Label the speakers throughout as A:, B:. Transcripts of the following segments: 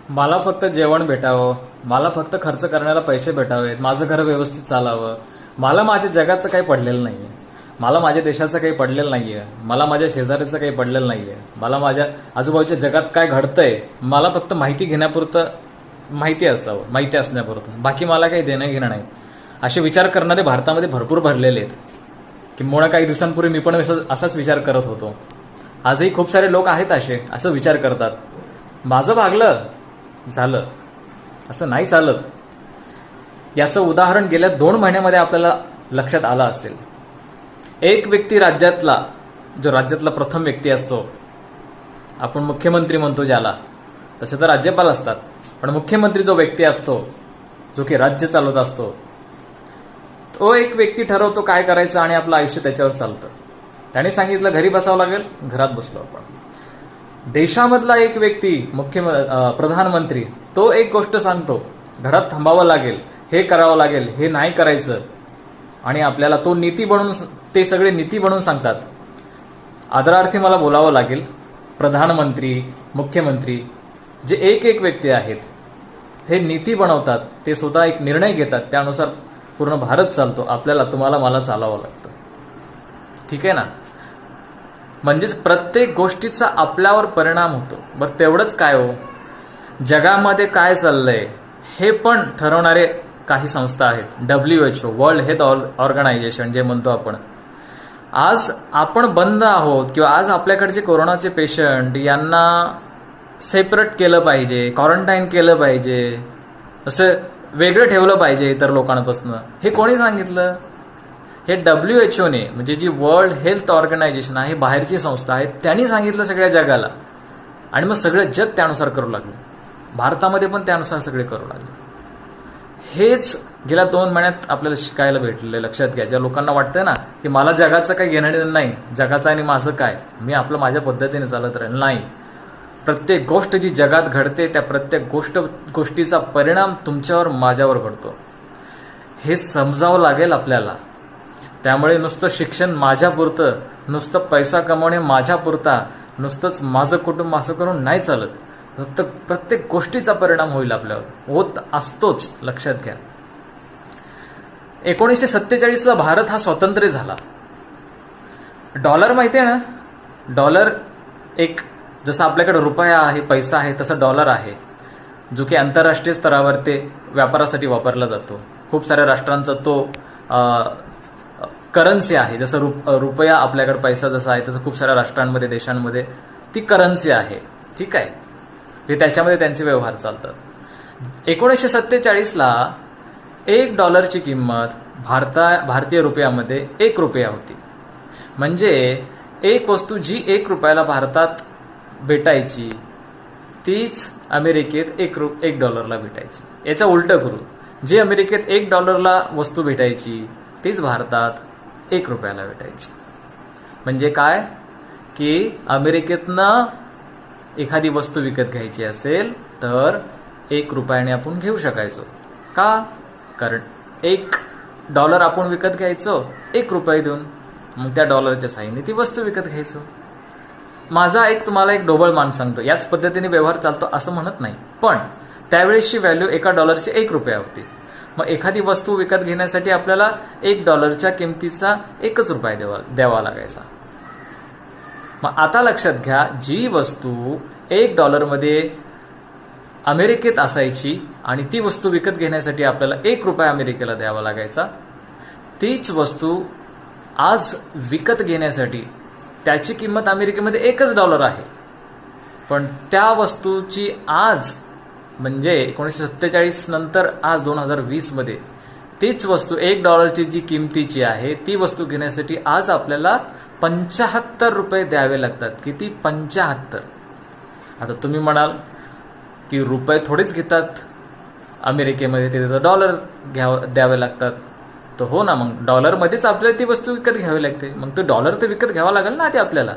A: मला फक्त जेवण भेटावं, मला फक्त खर्च करण्याला पैसे भेटावेत, माझं घर व्यवस्थित चालावं. मला माझ्या जगाचं काही पडलेलं नाहीये, मला माझ्या देशाचं काही पडलेलं नाहीये, मला माझ्या शेजाऱ्याचं काही पडलेलं नाहीये, मला माझ्या आजूबाजूच्या जगात काय घडतंय मला फक्त माहिती घेण्यापुरतं माहिती असावं, माहिती असण्यापुरतं, बाकी मला काही देणं घेणं नाही. असे विचार करणारे भारतामध्ये भरपूर भरलेले आहेत. किंबहुना काही दिवसांपूर्वी मी पण असाच विचार करत होतो. आजही खूप सारे लोक आहेत असं विचार करतात. माझं भागलं झालं, असं नाही चालत. याचं उदाहरण गेल्या 2 महिन्यामध्ये आपल्याला लक्षात आलं असेल. एक व्यक्ती जो राज्यातला प्रथम व्यक्ती असतो, आपण मुख्यमंत्री म्हणतो ज्याला, तसे तर राज्यपाल असतात, पण मुख्यमंत्री जो व्यक्ती असतो, जो की राज्य चालवत असतो, तो एक व्यक्ती ठरवतो काय करायचं आणि आपलं आयुष्य त्याच्यावर चालतं. त्याने सांगितलं घरी बसावं लागेल, घरात बसलो आपण. देशामधला एक व्यक्ती प्रधानमंत्री, तो एक गोष्ट सांगतो, घरात थांबावं लागेल, हे करावं लागेल, हे नाही करायचं, आणि आपल्याला ते सगळे नीती बनवून सांगतात. आदरार्थी मला बोलावं लागेल, प्रधानमंत्री, मुख्यमंत्री जे एक व्यक्ती आहेत, हे नीती बनवतात, ते स्वतः एक निर्णय घेतात, त्यानुसार पूर्ण भारत चालतो. तुम्हाला मला चालावं लागतं. ठीक आहे ना? म्हणजेच प्रत्येक गोष्टीचा आपल्यावर परिणाम होतो. बरं तेवढंच काय हो, जगामध्ये काय चाललंय हे पण ठरवणारे काही संस्था आहेत. WHO, वर्ल्ड हेल्थ ऑर्गनायझेशन जे म्हणतो आपण. आज आपण बंद आहोत किंवा आज आपल्याकडचे कोरोनाचे पेशंट यांना सेपरेट केलं पाहिजे, क्वारंटाईन केलं पाहिजे, असं वेगळं ठेवलं पाहिजे इतर लोकांपासून, हे कोणी सांगितलं? हे WHOने, म्हणजे जी वर्ल्ड हेल्थ ऑर्गनायझेशन आहे, बाहेरची संस्था आहे, त्यांनी सांगितलं सगळ्या जगाला. आणि मग सगळं जग त्यानुसार करू लागलं. भारतामध्ये पण त्यानुसार सगळे करू लागले. हेच गेल्या 2 महिन्यात आपल्याला शिकायला भेटलेलं. लक्षात घ्या, ज्या लोकांना वाटतंय ना की मला जगाचं काही घेणं नाही, जगाचं आणि माझं काय, मी आपलं माझ्या पद्धतीने चालत राहील, नाही. प्रत्येक गोष्ट जी जगात घडते त्या प्रत्येक गोष्टीचा परिणाम तुमच्यावर, माझ्यावर घडतो, हे समजावं लागेल आपल्याला. त्यामुळे नुसतं शिक्षण माझ्यापुरतं, नुसतं पैसा कमवणे माझ्यापुरता, नुसतंच माझं कुटुंब असं करून नाही चालत. फक्त प्रत्येक गोष्टीचा परिणाम होईल आपल्यावर, होत असतोच. लक्षात घ्या. 1947ला भारत हा स्वातंत्र्य झाला. डॉलर माहिती आहे ना? डॉलर एक, जसं आपल्याकडे रुपया आहे, पैसा आहे, तसा डॉलर आहे, जो की आंतरराष्ट्रीय स्तरावर ते व्यापारासाठी वापरला जातो. खूप साऱ्या राष्ट्रांचा तो करन्सी आहे. जसं रुपया आपल्याकडे पैसा जसा आहे, तसं खूप साऱ्या राष्ट्रांमध्ये, देशांमध्ये ती करन्सी आहे. ठीक आहे, हे त्याच्यामध्ये त्यांचे व्यवहार चालतात. 1947ला $1 किंमत भारतीय रुपयामध्ये 1 रुपया होती. म्हणजे एक वस्तू जी $1 भारतात भेटायची, तीच अमेरिकेत $1 भेटायची. याचं उलटं करू, जी अमेरिकेत $1 वस्तू भेटायची, तीच भारतात $1 भेटायची. म्हणजे काय की अमेरिकेतनं एखादी वस्तू विकत घ्यायची असेल तर $1 आपण घेऊ शकायचो. का? कारण $1 आपण विकत घ्यायचो $1 देऊन, मग त्या डॉलरच्या साहाय्याने ती वस्तू विकत घ्यायचो. तुम्हाला एक ढोबळ मान सांगतो, याच पद्धतीने व्यवहार चालतो असं म्हणत नाही, पण त्यावेळेसची व्हॅल्यू एका डॉलरची $1 होती. मग एखादी वस्तू विकत घेण्यासाठी आपल्याला $1 किमतीचा $1 द्यावा लागायचा. मग आता लक्षात घ्या, जी वस्तू $1 अमेरिकेत असायची आणि ती वस्तू विकत घेण्यासाठी आपल्याला $1 अमेरिकेला द्यावा लागायचा, तीच वस्तू आज विकत घेण्यासाठी त्याची किंमत अमेरिकेमध्ये $1 आहे. पण त्या वस्तूची आज, म्हणजे 1947 नंतर आज 2020 मध्ये तीच वस्तू $1 जी किमतीची आहे, ती वस्तू घेण्यासाठी आज आपल्याला $75 द्यावे लागतात. किती? 75. आता तुम्ही म्हणाल की रुपये थोडेच घेतात अमेरिकेमध्ये, तिथे डॉलर द्यावे लागतात. तर हो ना, मग डॉलरमध्येच आपल्याला ती वस्तू विकत घ्यावी लागते. मग ते डॉलर तर विकत घ्यावं लागेल ना ते आपल्याला.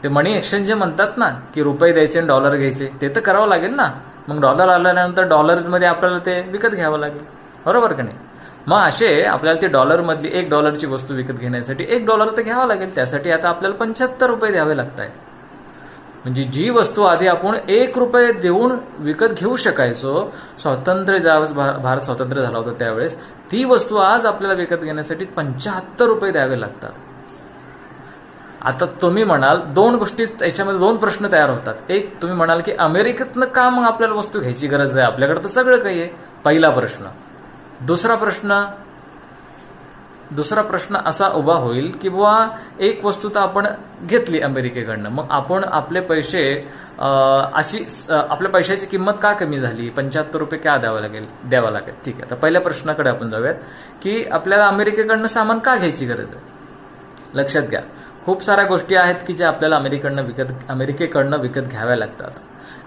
A: ते मनी एक्सचेंज जे म्हणतात ना, की रुपये द्यायचे आणि डॉलर घ्यायचे, ते तर करावं लागेल ना. मग डॉलर आल्यानंतर डॉलरमध्ये आपल्याला ते विकत घ्यावं लागेल, बरोबर का नाही? मग असे आपल्याला ते डॉलरमधली $1 वस्तू विकत घेण्यासाठी $1 तर घ्यावा लागेल. त्यासाठी आता आपल्याला $75 द्यावे लागत आहेत. म्हणजे जी वस्तू आधी आपण 1 रुपये देऊन विकत घेऊ शकायचो, स्वातंत्र्य ज्यावेळेस भारत स्वतंत्र झाला होता त्यावेळेस, ती वस्तू आज आपल्याला विकत घेण्यासाठी 75 रुपये द्यावे लागतात. आता तुम्ही म्हणाल दोन गोष्टी, याच्यामध्ये दोन प्रश्न तयार होतात. एक, तुम्ही म्हणाल की अमेरिकेतनं का मग आपल्याला वस्तू घ्यायची गरज आहे, आपल्याकडे तर सगळं काही आहे, पहिला प्रश्न. दुसरा प्रश्न असा उभा होईल की बुवा एक वस्तू तर आपण घेतली अमेरिकेकडनं, मग आपण आपले पैसे आपल्या पैशाची किंमत का कमी झाली, 75 रुपये का द्यावं लागेल. ठीक आहे, तर पहिल्या प्रश्नाकडे आपण जाऊयात की आपल्याला अमेरिकेकडनं सामान का घ्यायची गरज आहे. लक्षात घ्या, खूप साऱ्या गोष्टी आहेत की ज्या आपल्याला अमेरिकेकडनं विकत घ्याव्या लागतात.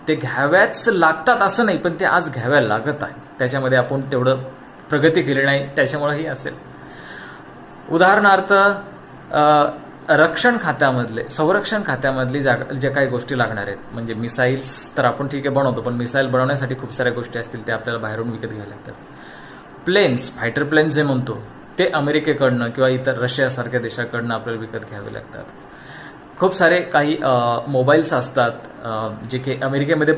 A: ते घ्याव्याच लागतात असं नाही, पण ते आज घ्याव्या लागत आहे. त्याच्यामध्ये आपण तेवढं प्रगती केली नाही, त्याच्यामुळेही असेल. उदाहरणार्थ संरक्षण खात्यामधली जे काही गोष्टी लागणार आहेत, म्हणजे मिसाईल्स तर आपण ठीक आहे बनवतो, पण मिसाईल बनवण्यासाठी खूप साऱ्या गोष्टी असतील, ते आपल्याला बाहेरून विकत घ्यायला लागतात. प्लेन्स, फायटर प्लेन्स जे म्हणतो, ते अमेरिकेकडनं किंवा इतर रशियासारख्या देशाकडनं आपल्याला विकत घ्यावे लागतात. खूप सारे काही मोबाईल्स असतात जे की अमेरिकेमध्ये,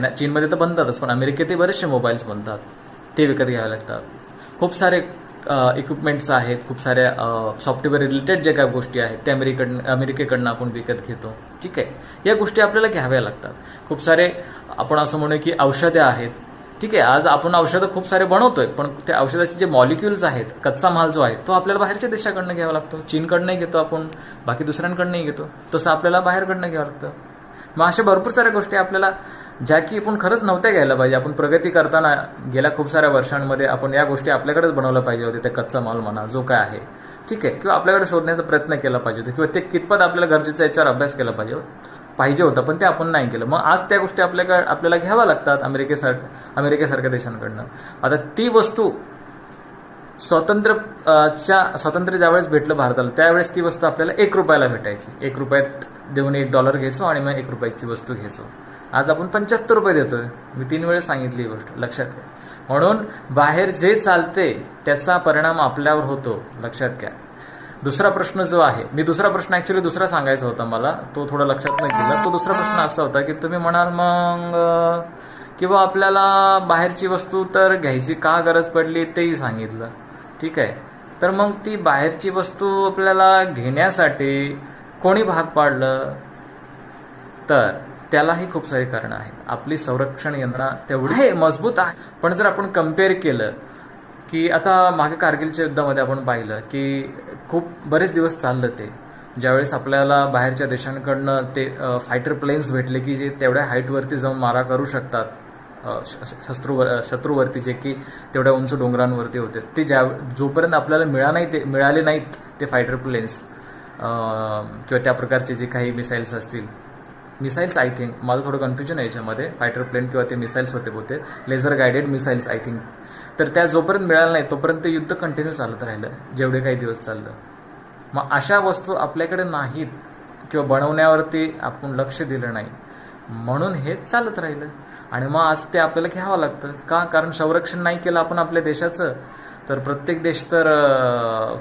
A: चीनमध्ये तर बनतातच, पण अमेरिकेतही बरेचसे मोबाईल्स बनतात, ते विकत घ्यावे लागतात. खूप सारे इक्विपमेंट्स आहेत, खूप साऱ्या सॉफ्टवेअर रिलेटेड जे काही गोष्टी आहेत ते अमेरिकेकडनं आपण विकत घेतो. ठीक आहे, या गोष्टी आपल्याला घ्याव्या लागतात. खूप सारे आपण असं म्हणू की औषधे आहेत. ठीक आहे, आज आपण औषधं खूप सारे बनवतोय, पण त्या औषधाचे जे मॉलिक्युल्स आहेत, कच्चा माल जो आहे, तो आपल्याला बाहेरच्या देशाकडनं घ्यावा लागतो. चीनकडनंही घेतो आपण, बाकी दुसऱ्यांकडनंही घेतो, तसं आपल्याला बाहेरकडनं घ्यावं लागतं. मग अशा भरपूर साऱ्या गोष्टी आपल्याला, ज्या की आपण खरंच नव्हत्या घ्यायला पाहिजे. आपण प्रगती करताना गेल्या खूप साऱ्या वर्षांमध्ये आपण या गोष्टी आपल्याकडेच बनवल्या पाहिजे होते, ते कच्चा माल म्हणा जो काय आहे. ठीक आहे, किंवा आपल्याकडे शोधण्याचा प्रयत्न केला पाहिजे होता, किंवा ते कितपत आपल्याला गरजेचं याच्यावर अभ्यास केला पाहिजे होता, पण ते आपण नाही केलं. मग आज त्या गोष्टी आपल्याला घ्याव्या लागतात अमेरिकेसारख्या देशांकडनं. आता ती वस्तू स्वातंत्र्य ज्यावेळेस भेटलं भारताला, त्यावेळेस ती वस्तू आपल्याला 1 रुपयाला भेटायची. 1 रुपयात देऊन $1 घ्यायचो आणि मग 1 रुपयाची ती वस्तू घ्यायचो. आज आपण 75 रुपये देतोय. मी 3 वेळेस सांगितली ही गोष्ट, लक्षात घ्या. म्हणून बाहेर जे चालते त्याचा परिणाम आपल्यावर होतो, लक्षात घ्या. दुसरा प्रश्न जो आहे, दुसरा प्रश्न दुसरा सांगायचा होता मला, तो थोडा लक्षात नाही केला. तो दुसरा प्रश्न असा होता की तुम्ही म्हणाल मग किंवा आपल्याला बाहेरची वस्तू तर घ्यायची का गरज पडली तेही सांगितलं. ठीक आहे, तर मग ती बाहेरची वस्तू आपल्याला घेण्यासाठी कोणी भाग पाडलं, तर त्यालाही खूप सारी कारणं आहेत. आपली संरक्षण यंत्रणा तेवढी मजबूत आहे, पण जर आपण कम्पेअर केलं की आता मागे कारगिलच्या युद्धामध्ये आपण पाहिलं की खूप बरेच दिवस चाललं ते, ज्यावेळेस आपल्याला बाहेरच्या देशांकडनं ते फायटर प्लेन्स भेटले की जे तेवढ्या हाईटवरती जाऊन मारा करू शकतात शत्रूवरती, जे की तेवढ्या उंच डोंगरांवरती होते. ते जोपर्यंत आपल्याला मिळाले नाहीत ते फायटर प्लेन्स किंवा त्या प्रकारचे जे काही मिसाईल्स असतील, मिसाईल्स आय थिंक, माझं थोडं कन्फ्युजन आहे याच्यामध्ये, फायटर प्लेन किंवा ते मिसाईल्स होते laser guided missiles I think. तर त्या जोपर्यंत मिळाल्या नाही तोपर्यंत ते युद्ध कंटिन्यू चालत राहिलं, जेवढे काही दिवस चाललं. मग अशा वस्तू आपल्याकडे नाहीत किंवा बनवण्यावरती आपण लक्ष दिलं नाही, म्हणून हे चालत राहिलं. आणि मग आज ते आपल्याला घ्यावं लागतं का, कारण संरक्षण नाही केलं आपण आपल्या देशाचं, तर प्रत्येक देश तर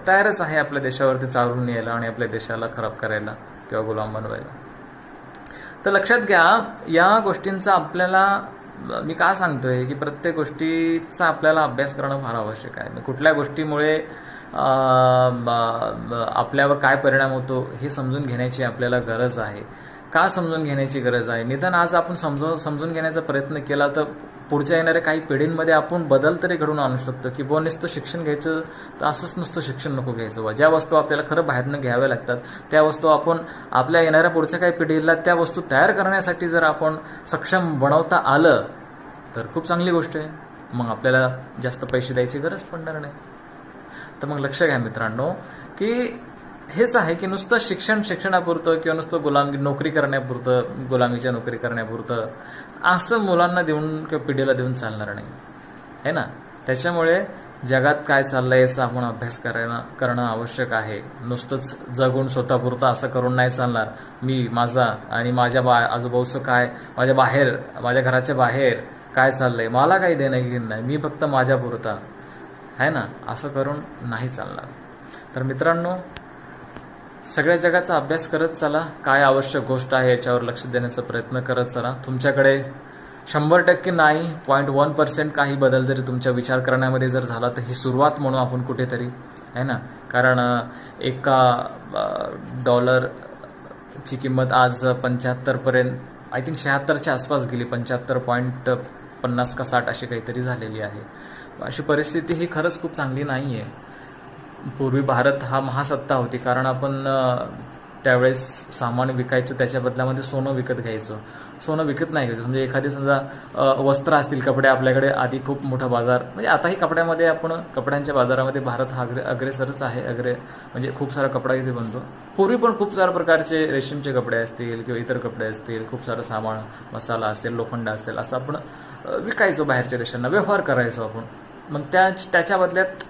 A: तयारच आहे आपल्या देशावरती चालून यायला आणि आपल्या देशाला खराब करायला किंवा गुलाम बनवायला. तर लक्षात घ्या, या गोष्टींचा आपल्याला, मी का सांगतोय की प्रत्येक गोष्टीचा आपल्याला अभ्यास करणं फार आवश्यक आहे. कुठल्या गोष्टीमुळे आपल्यावर काय परिणाम होतो हे समजून घेण्याची आपल्याला गरज आहे. का समजून घेण्याची गरज आहे, निदान आज आपण समजून घेण्याचा प्रयत्न केला तर पुढच्या येणाऱ्या काही पिढींमध्ये आपण बदल तरी घडवून आणू शकतो. की बुवा नुसतं शिक्षण घ्यायचं तर असंच नुसतं शिक्षण नको घ्यायचं. ज्या वस्तू आपल्याला खरं बाहेरनं घ्याव्या लागतात त्या वस्तू आपण आपल्या येणाऱ्या पुढच्या काही पिढीला त्या वस्तू तयार करण्यासाठी जर आपण सक्षम बनवता आलं तर खूप चांगली गोष्ट आहे. मग आपल्याला जास्त पैसे द्यायची गरज पडणार नाही. तर मग लक्ष घ्या मित्रांनो की हेच आहे की नुसतं शिक्षणापुरतं किंवा नुसतं गुलामीच्या नोकरी करण्यापुरतं असं मुलांना देऊन किंवा पिढीला देऊन चालणार नाही, है ना. त्याच्यामुळे जगात काय चाललंय याचा आपण अभ्यास करणं आवश्यक आहे. नुसतंच जगून स्वतःपुरतं असं करून नाही चालणार. मी माझा आणि माझ्या आजूबाजूचं काय, माझ्या घराच्या बाहेर काय चाललंय, मला काही देणं घेणं नाही, मी फक्त माझ्यापुरता, है ना, असं करून नाही चालणार. तर मित्रांनो, सगळ्या जगाचा अभ्यास करत चला, काय आवश्यक गोष्ट आहे याच्यावर लक्ष देण्याचा प्रयत्न करत चला. तुमच्याकडे 100% नाही 0.1% काही बदल जरी तुमच्या विचार करण्यामध्ये जर झाला तर ही सुरुवात म्हणू आपण कुठेतरी, आहे ना. कारण एका डॉलरची किंमत आज 75 पर्यंत, आय थिंक 76च्या आसपास गेली, 75.50 का 60 अशी काहीतरी झालेली आहे. अशी परिस्थिती ही खरंच खूप चांगली नाही आहे. पूर्वी भारत हा महासत्ता होती, कारण आपण त्यावेळेस सामान विकायचो, त्याच्या बदल्यामध्ये सोनं विकत घ्यायचो. सोनं विकत नाही घ्यायचं. म्हणजे एखादी समजा वस्त्र असतील, कपडे, आपल्याकडे आधी खूप मोठा बाजार, म्हणजे आताही कपड्यामध्ये आपण कपड्यांच्या बाजारामध्ये भारत हा अग्रेसरच आहे. म्हणजे खूप सारा कपडा इथे बनतो. पूर्वी पण खूप साऱ्या प्रकारचे रेशीमचे कपडे असतील किंवा इतर कपडे असतील, खूप सारं सामान, मसाला असेल, लोखंड असेल, असं आपण विकायचो बाहेरच्या देशांना, व्यवहार करायचो आपण. मग त्याच्या बदल्यात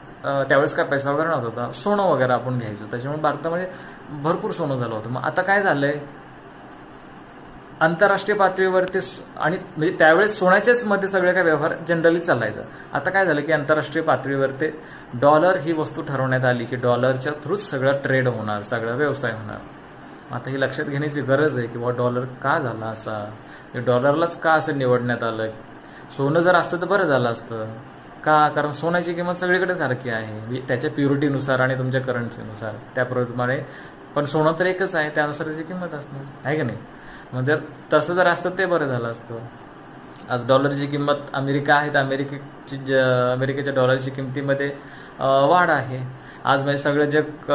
A: त्यावेळेस काय पैसा वगैरे नव्हता, सोनं वगैरे आपण घ्यायचो. त्याच्यामुळे भारतामध्ये भरपूर सोनं झालं होतं. मग आता काय झालंय, आंतरराष्ट्रीय पातळीवरती आणि म्हणजे त्यावेळेस सोन्याच्याच मध्ये सगळे काय व्यवहार जनरली चालायचं. आता काय झालं की आंतरराष्ट्रीय पातळीवरती डॉलर ही वस्तू ठरवण्यात आली की डॉलरच्या थ्रूच सगळं ट्रेड होणार, सगळा व्यवसाय होणार. आता ही लक्षात घेण्याची गरज आहे की बाबा डॉलर का झाला असा, डॉलरलाच का असं निवडण्यात आलं. सोनं जर असतं तर बरं झालं असतं का, कारण सोन्याची किंमत सगळीकडे सारखी आहे त्याच्या प्युरिटीनुसार आणि तुमच्या करन्सीनुसार, त्याप्रमाणे. पण सोनं तर एकच आहे, त्यानुसार त्याची किंमत असणार, आहे का नाही. मग जर तसं जर असतं ते बरं झालं असतं. आज डॉलरची किंमत अमेरिका आहे तर अमेरिकेच्या डॉलरची किमतीमध्ये वाढ आहे. आज म्हणजे सगळं जग,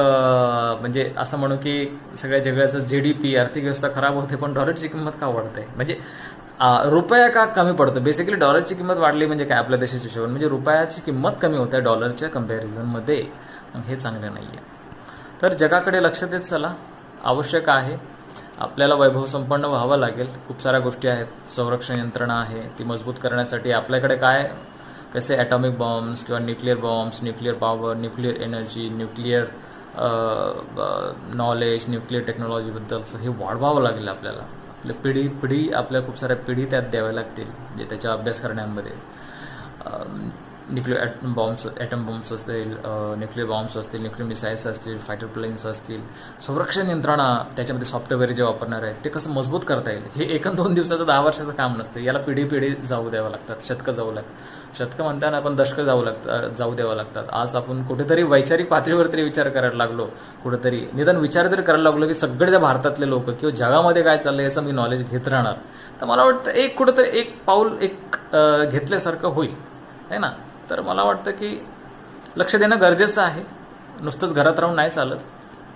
A: म्हणजे असं म्हणू की सगळ्या जगाचं GDP, आर्थिक व्यवस्था खराब होते, पण डॉलरची किंमत का वाढते, म्हणजे रुपया का कमी पडतो. बेसिकली डॉलरची किंमत वाढली म्हणजे काय, आपल्या देशाच्या हिशोबाने म्हणजे रुपयाची किंमत कमी होते डॉलरच्या कम्पॅरिझनमध्ये. हे चांगलं नाही आहे. तर जगाकडे लक्ष देत चला, आवश्यक आहे. आपल्याला वैभव संपन्न व्हावं लागेल. खूप साऱ्या गोष्टी आहेत, संरक्षण यंत्रणा आहे, ती मजबूत करण्यासाठी आपल्याकडे काय, कसे ॲटॉमिक बॉम्ब्स किंवा nuclear bombs, nuclear power, nuclear energy, nuclear knowledge, nuclear टेक्नॉलॉजीबद्दलचं हे वाढवावं लागेल आपल्याला. आपल्या पिढी आपल्या खूप साऱ्या पिढी त्यात द्याव्या लागतील, म्हणजे त्याचा अभ्यास करण्यामध्ये. न्यूक्लिअर बॉम्ब्स, ॲटम बॉम्ब्स असतील, न्यूक्लिअर बॉम्ब्स असतील, न्यूक्लिअर मिसाईल्स असतील, फायटर प्लेन्स असतील, संरक्षण यंत्रणा, त्याच्यामध्ये सॉफ्टवेअर जे वापरणार आहेत ते कसं मजबूत करता येईल. हे 1-2 दिवसाचं 10 वर्षाचं काम नसतं. याला पिढी जाऊ द्यावं लागतात, शतकं जाऊ लागतात. शतकं म्हणताना आपण दशकं जाऊ द्यावं लागतात. आज आपण कुठेतरी वैचारिक पातळीवर तरी विचार करायला लागलो, कुठेतरी निदान विचार तरी करायला लागलो की सगळे त्या भारतातले लोक किंवा जगामध्ये काय चाललंय याचं मी नॉलेज घेत राहणार, तर मला वाटतं कुठेतरी एक पाऊल घेतल्यासारखं होईल, है ना. तर मला वाटतं की लक्ष देणं गरजेचं आहे. नुसतंच घरात राहून नाही चालत,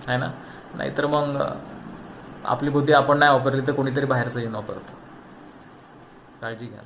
A: आहे ना. नाहीतर मग आपली बुद्धी आपण नाही वापरली तर कोणीतरी बाहेरचं येऊन वापरतं. काळजी घ्या.